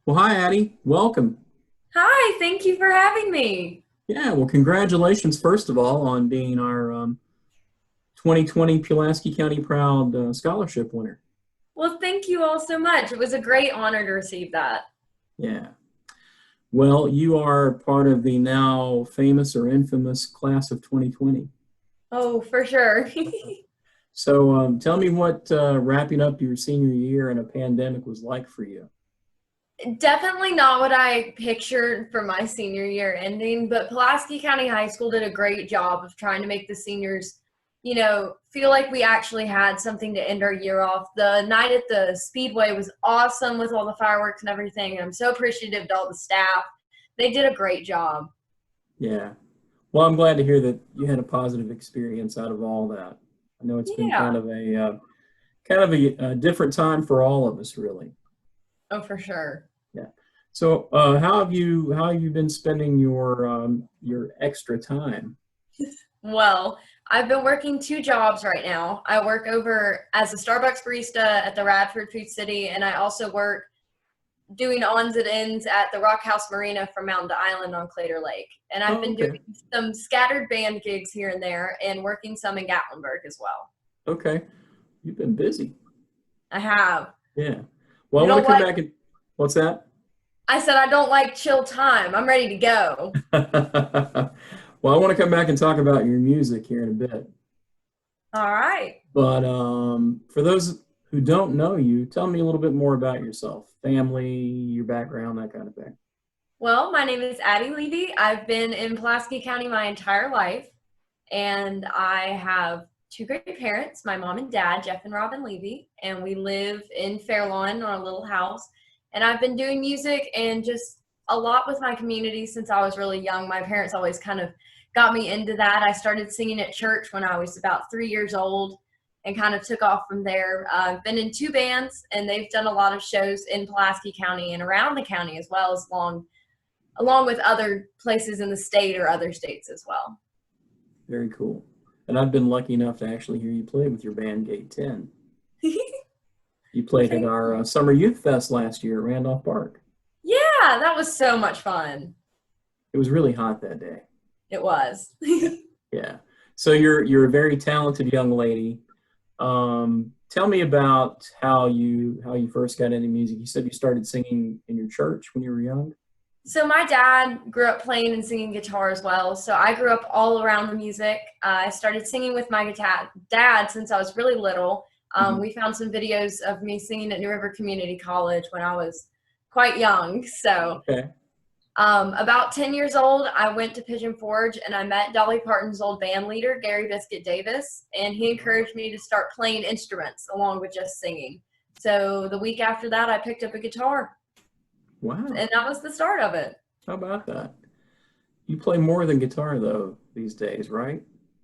Well, hi, Addie. Welcome. Hi, thank you for having me. Yeah, well, congratulations, first of all, on being our 2020 Pulaski County Proud Scholarship winner. Well, thank you all so much. It was a great honor to receive that. Yeah. Well, you are part of the now famous or infamous class of 2020. Oh, for sure. So tell me what wrapping up your senior year in a pandemic was like for you. Definitely not what I pictured for my senior year ending, but Pulaski County High School did a great job of trying to make the seniors, feel like we actually had something to end our year off. The night at the Speedway was awesome with all the fireworks and everything, and I'm so appreciative to all the staff. They did a great job. Yeah. Well, I'm glad to hear that you had a positive experience out of all that. I know it's been Yeah. kind of a different time for all of us, really. Oh, for sure. Yeah. So, how have you been spending your extra time? Well, I've been working two jobs right now. I work over as a Starbucks barista at the Radford Food City, and I also work doing ons and ends at the Rock House Marina from Mountain to Island on Claytor Lake. And I've Oh, been doing okay. some scattered band gigs here and there and working some in Gatlinburg as well. Okay. You've been busy. I have. Yeah. Well, You I want don't to come like, back and what's that? I said, I don't like chill time. I'm ready to go. Well, I want to come back and talk about your music here in a bit. All right. But for those who don't know you, tell me a little bit more about yourself, family, your background, that kind of thing. Well, my name is Addie Levy. I've been in Pulaski County my entire life. And I have two great parents, my mom and dad, Jeff and Robin Levy, and we live in Fairlawn in our little house. And I've been doing music and just a lot with my community since I was really young. My parents always kind of got me into that. I started singing at church when I was about 3 years old and kind of took off from there. I've been in two bands, and they've done a lot of shows in Pulaski County and around the county as well as along with other places in the state or other states as well. Very cool. And I've been lucky enough to actually hear you play with your band Gate 10. You Well, played at thank our you. Summer Youth Fest last year at Randolph Park. Yeah, that was so much fun. It was really hot that day. It was. Yeah, yeah. So you're a very talented young lady. Tell me about how you first got into music. You said you started singing in your church when you were young. So my dad grew up playing and singing guitar as well. So I grew up all around the music. I started singing with my dad since I was really little. Hmm. We found some videos of me singing at New River Community College when I was quite young. So Okay. about 10 years old, I went to Pigeon Forge and I met Dolly Parton's old band leader, Gary Biscuit Davis, and he encouraged me to start playing instruments along with just singing. So the week after that, I picked up a guitar, Wow. and that was the start of it. How about that? You play more than guitar though these days, right?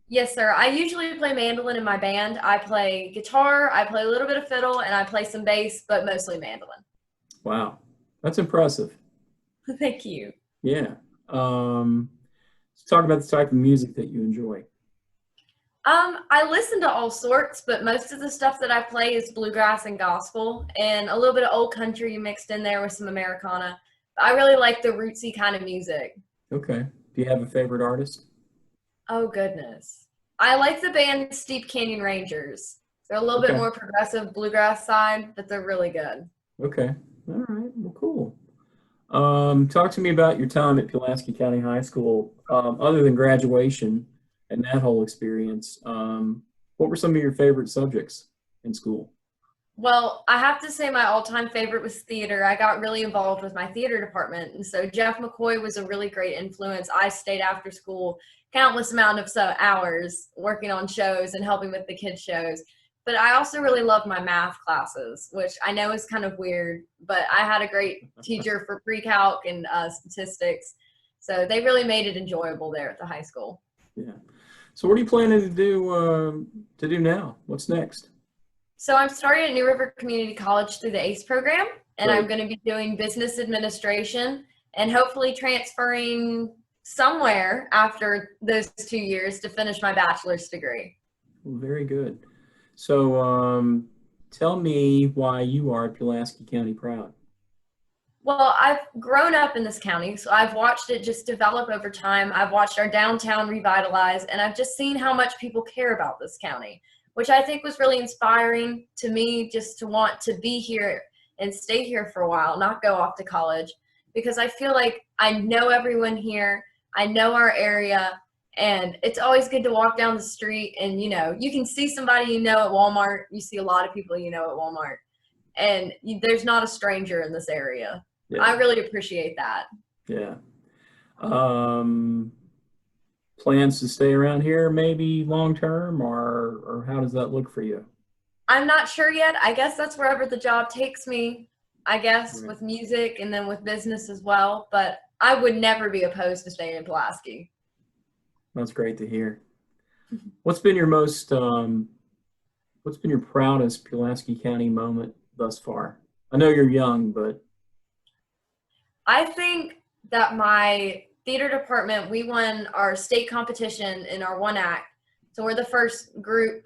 Yes, sir. I usually play mandolin in my band. I play guitar, I play a little bit of fiddle, and I play some bass, but mostly mandolin. Wow. That's impressive. Thank you. Yeah. Let's talk about the type of music that you enjoy. I listen to all sorts, but most of the stuff that I play is bluegrass and gospel, and a little bit of old country mixed in there with some Americana. I really like the rootsy kind of music. Okay. Do you have a favorite artist? Oh, goodness. I like the band Steep Canyon Rangers. They're a little bit Okay. more progressive bluegrass side, but they're really good. Okay. All right. Well, cool. Talk to me about your time at Pulaski County High School. Other than graduation and that whole experience, what were some of your favorite subjects in school? Well, I have to say my all-time favorite was theater. I got really involved with my theater department, and so Jeff McCoy was a really great influence. I stayed after school countless amount of hours working on shows and helping with the kids shows. But I also really loved my math classes, which I know is kind of weird, but I had a great teacher for pre-calc and statistics. So they really made it enjoyable there at the high school. Yeah. So, what are you planning to do now? What's next? So I'm starting at New River Community College through the ACE program, and I'm Great. going to be doing business administration and hopefully transferring somewhere after those 2 years to finish my bachelor's degree. Well, very good. So, tell me why you are Pulaski County proud. Well, I've grown up in this county, so I've watched it just develop over time. I've watched our downtown revitalize, and I've just seen how much people care about this county, which I think was really inspiring to me just to want to be here and stay here for a while, not go off to college, because I feel like I know everyone here, I know our area, and it's always good to walk down the street and, you can see somebody you know at Walmart. You see a lot of people you know at Walmart, and there's not a stranger in this area. I Yeah. really appreciate that. Yeah. Um, Plans to stay around here maybe long term, or how does that look for you? I'm not sure yet. I guess that's wherever the job takes me, I guess, Right. with music and then with business as well. But I would never be opposed to staying in Pulaski. That's great to hear. What's been your most what's been your proudest Pulaski County moment thus far? I know you're young, but I think that my theater department, we won our state competition in our one act. So we're the first group,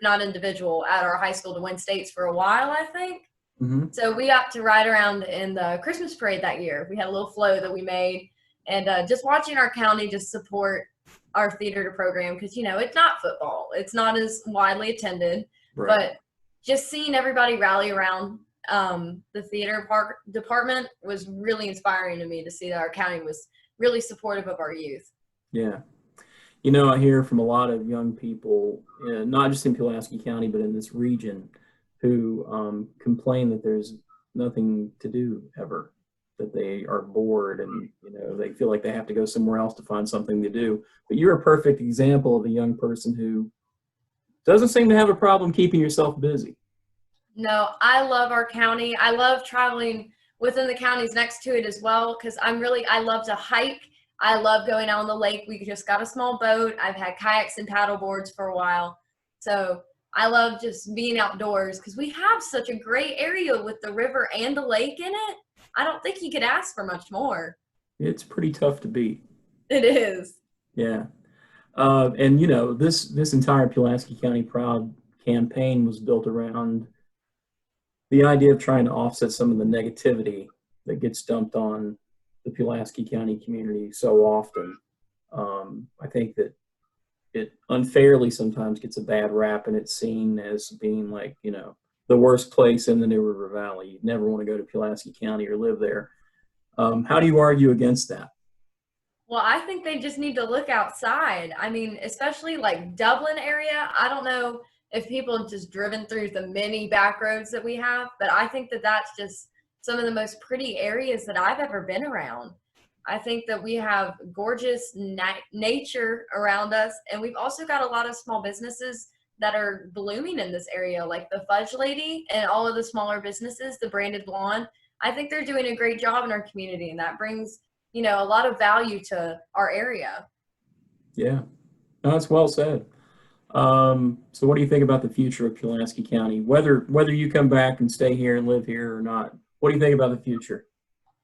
not individual, at our high school to win states for a while, I think. mhm. So we got to ride around in the Christmas parade that year. We had a little float that we made, and just watching our county just support our theater program, because it's not football, it's not as widely attended, Right. but just seeing everybody rally around the theater park department was really inspiring to me, to see that our county was really supportive of our youth. Yeah. I hear from a lot of young people, not just in Pulaski County, but in this region, who complain that there's nothing to do ever, that they are bored and they feel like they have to go somewhere else to find something to do. But you're a perfect example of a young person who doesn't seem to have a problem keeping yourself busy. No, I love our county. I love traveling within the counties next to it as well, because I love to hike. I love going out on the lake. We just got a small boat. I've had kayaks and paddle boards for a while. So I love just being outdoors, because we have such a great area with the river and the lake in it. I don't think you could ask for much more. It's pretty tough to beat. It is. Yeah. And this entire Pulaski County Proud campaign was built around the idea of trying to offset some of the negativity that gets dumped on the Pulaski County community so often. I think that it unfairly sometimes gets a bad rap, and it's seen as being like, the worst place in the New River Valley. You'd never want to go to Pulaski County or live there. How do you argue against that? Well, I think they just need to look outside. I mean, especially like Dublin area. I don't know if people have just driven through the many back roads that we have, but I think that that's just some of the most pretty areas that I've ever been around. I think that we have gorgeous nature around us, and we've also got a lot of small businesses that are blooming in this area, like the Fudge Lady and all of the smaller businesses, the Branded Blonde. I think they're doing a great job in our community, and that brings a lot of value to our area. Yeah, no, that's well said. So what do you think about the future of Pulaski County? Whether you come back and stay here and live here or not, what do you think about the future?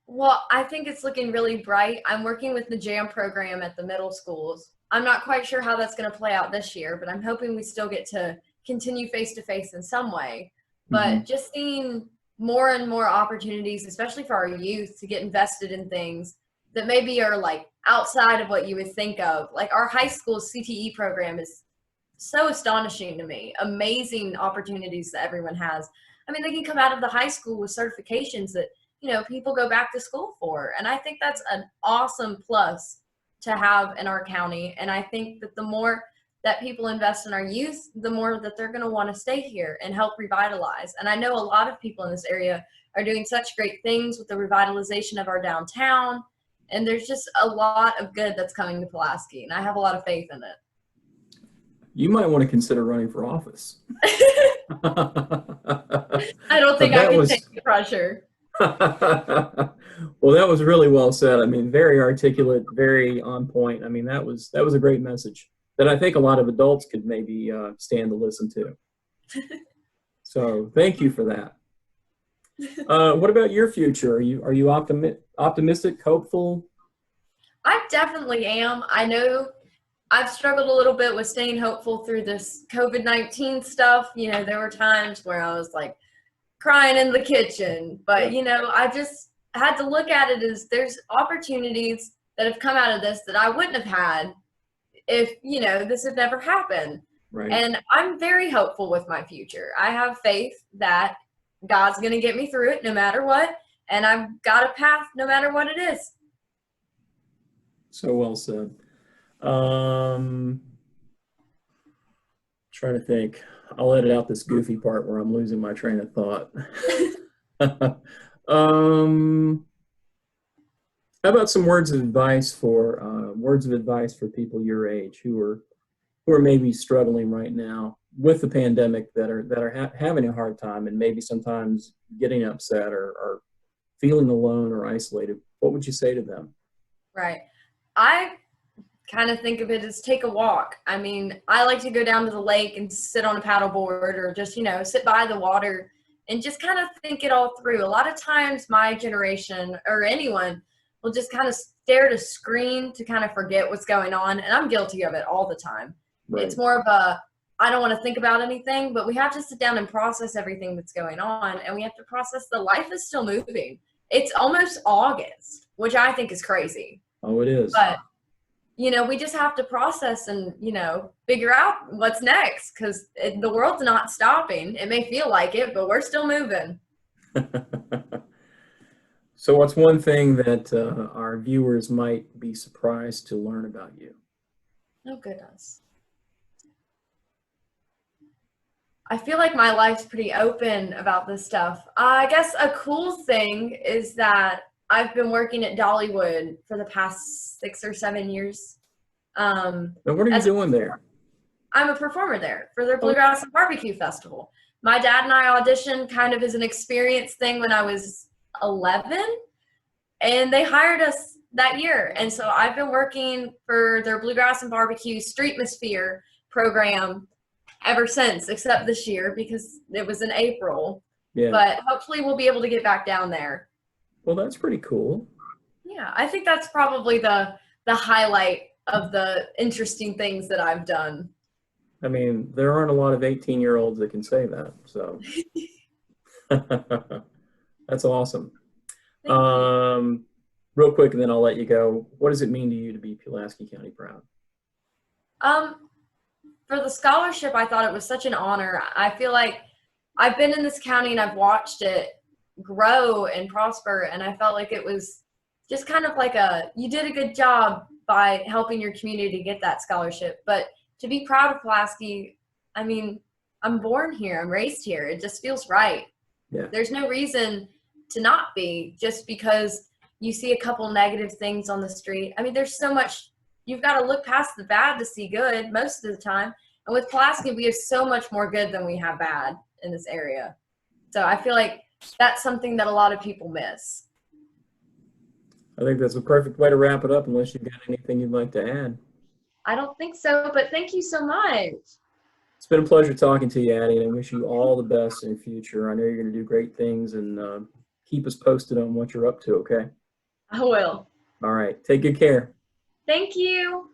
Well, I think it's looking really bright. I'm working with the JAM program at the middle schools. I'm not quite sure how that's going to play out this year, but I'm hoping we still get to continue face to face in some way. Hmm. But just seeing more and more opportunities, especially for our youth, to get invested in things that maybe are like outside of what you would think of. Like our high school CTE program is so astonishing to me. Amazing opportunities that everyone has. I mean, they can come out of the high school with certifications that, people go back to school for. And I think that's an awesome plus to have in our county. And I think that the more that people invest in our youth, the more that they're going to want to stay here and help revitalize. And I know a lot of people in this area are doing such great things with the revitalization of our downtown. And there's just a lot of good that's coming to Pulaski, and I have a lot of faith in it. You might want to consider running for office. I don't think I That can was take the pressure. well, that was really well said. I mean, very articulate, very on point. I mean, that was a great message that I think a lot of adults could maybe stand to listen to. So, thank you for that. What about your future? Are you optimistic, hopeful? I definitely am. I know I've struggled a little bit with staying hopeful through this COVID-19 stuff. There were times where I was like crying in the kitchen, but Yeah. had to look at it as there's opportunities that have come out of this that I wouldn't have had if, this had never happened. Right. And I'm very hopeful with my future. I have faith that God's going to get me through it no matter what. And I've got a path no matter what it is. So well said. Trying to think. I'll edit out this goofy part where I'm losing my train of thought. How about some words of advice for people your age who are maybe struggling right now with the pandemic, that are having a hard time and maybe sometimes getting upset or feeling alone or isolated? What would you say to them? Right. I kind of think of it as take a walk. I mean, I like to go down to the lake and sit on a paddleboard or just, sit by the water and just kind of think it all through. A lot of times my generation or anyone will just kind of stare at a screen to kind of forget what's going on. And I'm guilty of it all the time. Right. It's more of I don't want to think about anything, but we have to sit down and process everything that's going on. And we have to process the life is still moving. It's almost August, which I think is crazy. Oh, it is. But, we just have to process and, figure out what's next, because the world's not stopping. It may feel like it, but we're still moving. So what's one thing that our viewers might be surprised to learn about you? Oh, goodness. I feel like my life's pretty open about this stuff. I guess a cool thing is that I've been working at Dollywood for the past 6 or 7 years. Now, what are you doing there? I'm a performer there for their Bluegrass and Barbecue Festival. My dad and I auditioned kind of as an experience thing when I was 11, and they hired us that year. And so I've been working for their Bluegrass and Barbecue Streetmosphere program ever since, except this year because it was in April. Yeah. But hopefully we'll be able to get back down there. Well, that's pretty cool. Yeah, I think that's probably the highlight of the interesting things that I've done. I mean, there aren't a lot of 18-year-olds that can say that, so that's awesome. Real quick, and then I'll let you go. What does it mean to you to be Pulaski County proud? For the scholarship, I thought it was such an honor. I feel like I've been in this county and I've watched it grow and prosper, and I felt like it was just kind of like you did a good job by helping your community get that scholarship. But to be proud of Pulaski, I mean, I'm born here, I'm raised here. It just feels right. Yeah. There's no reason to not be just because you see a couple negative things on the street. I mean, there's so much, you've got to look past the bad to see good most of the time. And with Pulaski, we have so much more good than we have bad in this area. So I feel like that's something that a lot of people miss. I think that's a perfect way to wrap it up, unless you've got anything you'd like to add. I don't think so, but thank you so much. It's been a pleasure talking to you, Addie, and I wish you all the best in the future. I know you're going to do great things, and keep us posted on what you're up to, okay? I will. All right. Take good care. Thank you.